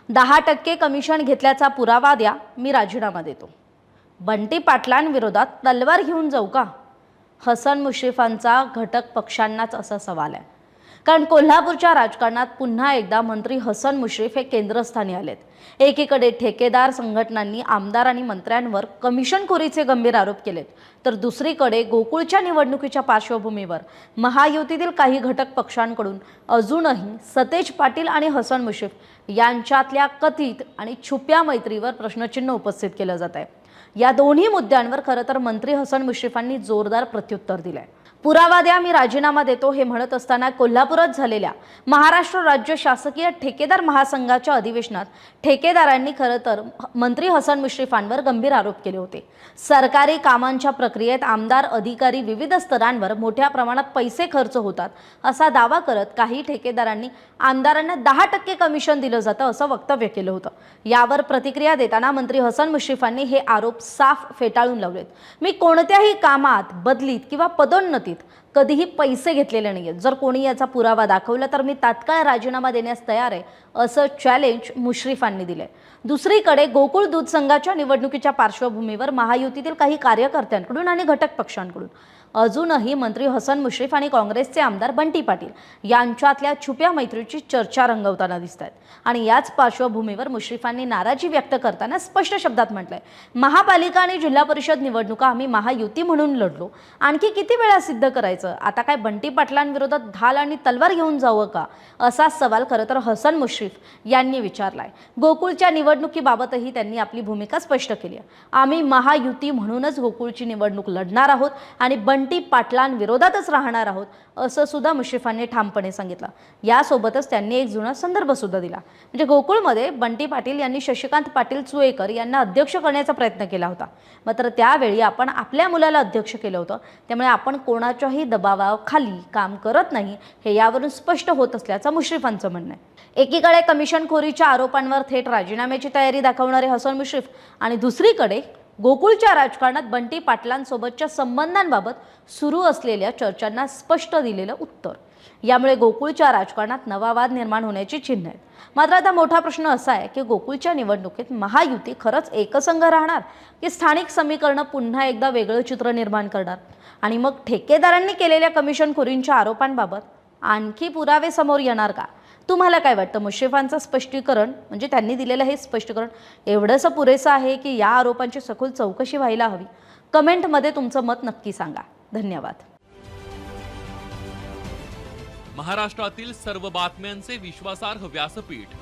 10% commission घेतल्याचा पुरावा द्या, मी राजीनामा देतो. बंटी पाटलांविरोधात तलवार घेऊन जाऊ का? हसन मुश्रीफांचा घटक पक्षांनाच असा सवाल आहे. कारण कोल्हापूरच्या राजकारणात पुन्हा एकदा मंत्री हसन मुश्रीफ हे केंद्रस्थानी आलेत. एकीकडे ठेकेदार संघटनांनी आमदार आणि मंत्र्यांवर कमिशनखोरीचे गंभीर आरोप केलेत, तर दुसरीकडे गोकुळच्या निवडणुकीच्या पार्श्वभूमीवर महायुतीतील काही घटक पक्षांकडून अजूनही सतेज पाटील आणि हसन मुश्रीफ यांच्यातल्या कथित आणि छुप्या मैत्रीवर प्रश्नचिन्ह उपस्थित केलं जात आहे. या दोन्ही मुद्द्यांवर खरं तर मंत्री हसन मुश्रीफांनी जोरदार प्रत्युत्तर दिलंय. पुरावा द्या, मी राजीनामा देतो हे म्हणत असताना कोल्हापुरात झालेल्या महाराष्ट्र राज्य शासकीय ठेकेदार महासंघाच्या अधिवेशनात ठेकेदारांनी खरं तर मंत्री हसन मुश्रीफांवर गंभीर आरोप केले होते. सरकारी कामांच्या प्रक्रियेत आमदार अधिकारी विविध स्तरांवर मोठ्या प्रमाणात पैसे खर्च होतात असा दावा करत काही ठेकेदारांनी आमदारांना 10% कमिशन दिलं जातं असं वक्तव्य केलं होतं. यावर प्रतिक्रिया देताना मंत्री हसन मुश्रीफांनी हे आरोप साफ फेटाळून लावलेत. मी कोणत्याही कामात, बदलीत किंवा पदोन्नतीत कधीही पैसे घेतलेले नाहीयेत. जर कोणी याचा पुरावा दाखवला तर मी तात्काळ राजीनामा देण्यास तयार आहे असं चॅलेंज मुश्रीफांनी दिलंय. दुसरीकडे गोकुळ दूध संघाच्या निवडणुकीच्या पार्श्वभूमीवर महायुतीतील काही कार्यकर्त्यांकडून आणि घटक पक्षांकडून अजूनही मंत्री हसन मुश्रीफ आणि काँग्रेसचे आमदार बंटी पाटील यांच्यातल्या छुप्या मैत्रीची चर्चा रंगवताना दिसत आहेत. आणि याच पार्श्वभूमीवर मुश्रीफांनी नाराजी व्यक्त करताना स्पष्ट शब्दात म्हटलंय, महापालिका आणि जिल्हा परिषद निवडणुका आम्ही महायुती म्हणून लढलो, आणखी किती वेळा सिद्ध करायचं? आता काय बंटी पाटलांविरोधात ढाल आणि तलवार घेऊन जावं का, असा सवाल खरं तर हसन मुश्रीफ यांनी विचारलाय. गोकुळच्या निवडणुकीबाबतही त्यांनी आपली भूमिका स्पष्ट केली आहे. आम्ही महायुती म्हणूनच गोकुळची निवडणूक लढणार आहोत आणि बंटी पाटलांविरोधातच राहणार आहोत असं सुद्धा मुश्रीफांनी ठामपणे सांगितलं. यासोबतच त्यांनी एक जुना संदर्भ सुद्धा दिला. म्हणजे गोकुळमध्ये बंटी पाटील यांनी शशिकांत पाटील चुएकर यांना अध्यक्ष करण्याचा प्रयत्न केला होता. मात्र त्यावेळी आपण आपल्या मुलाला अध्यक्ष केलं होतं, त्यामुळे आपण कोणाच्याही दबावाखाली काम करत नाही हे यावरून स्पष्ट होत असल्याचं मुश्रीफांचं म्हणणं आहे. एकीकडे कमिशनखोरीच्या आरोपांवर थेट राजीनाम्याची तयारी दाखवणारे हसन मुश्रीफ आणि दुसरीकडे गोकुळच्या राजकारणात बंटी पाटलांसोबतच्या संबंधांबाबत सुरू असलेल्या चर्चांना स्पष्ट दिलेलं उत्तर. यामुळे गोकुळच्या राजकारणात नवा वाद निर्माण होण्याची चिन्ह आहेत. मात्र आता मोठा प्रश्न असा आहे की गोकुळच्या निवडणुकीत महायुती खरंच एकसंघ राहणार की स्थानिक समीकरणं पुन्हा एकदा वेगळं चित्र निर्माण करणार? आणि मग ठेकेदारांनी केलेल्या कमिशनखोरींच्या आरोपांबाबत आणखी पुरावे समोर येणार का? तुम्हाला काय वाटतं? मुश्रीफांचं स्पष्टीकरण म्हणजे त्यांनी दिलेलं हे स्पष्टीकरण एवढंसं पुरेसं आहे की या आरोपांची सखोल चौकशी व्हायला हवी? कमेंटमध्ये तुमचं मत नक्की सांगा. धन्यवाद. महाराष्ट्रातील सर्व बातम्यांचे विश्वासार्ह व्यासपीठ,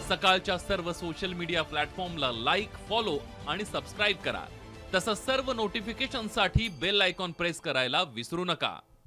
सकाळच्या सर्व सोशल मीडिया प्लॅटफॉर्मला लाईक, फॉलो आणि सबस्क्राईब करा. तसंच सर्व नोटिफिकेशनसाठी बेल आयकॉन प्रेस करायला विसरू नका.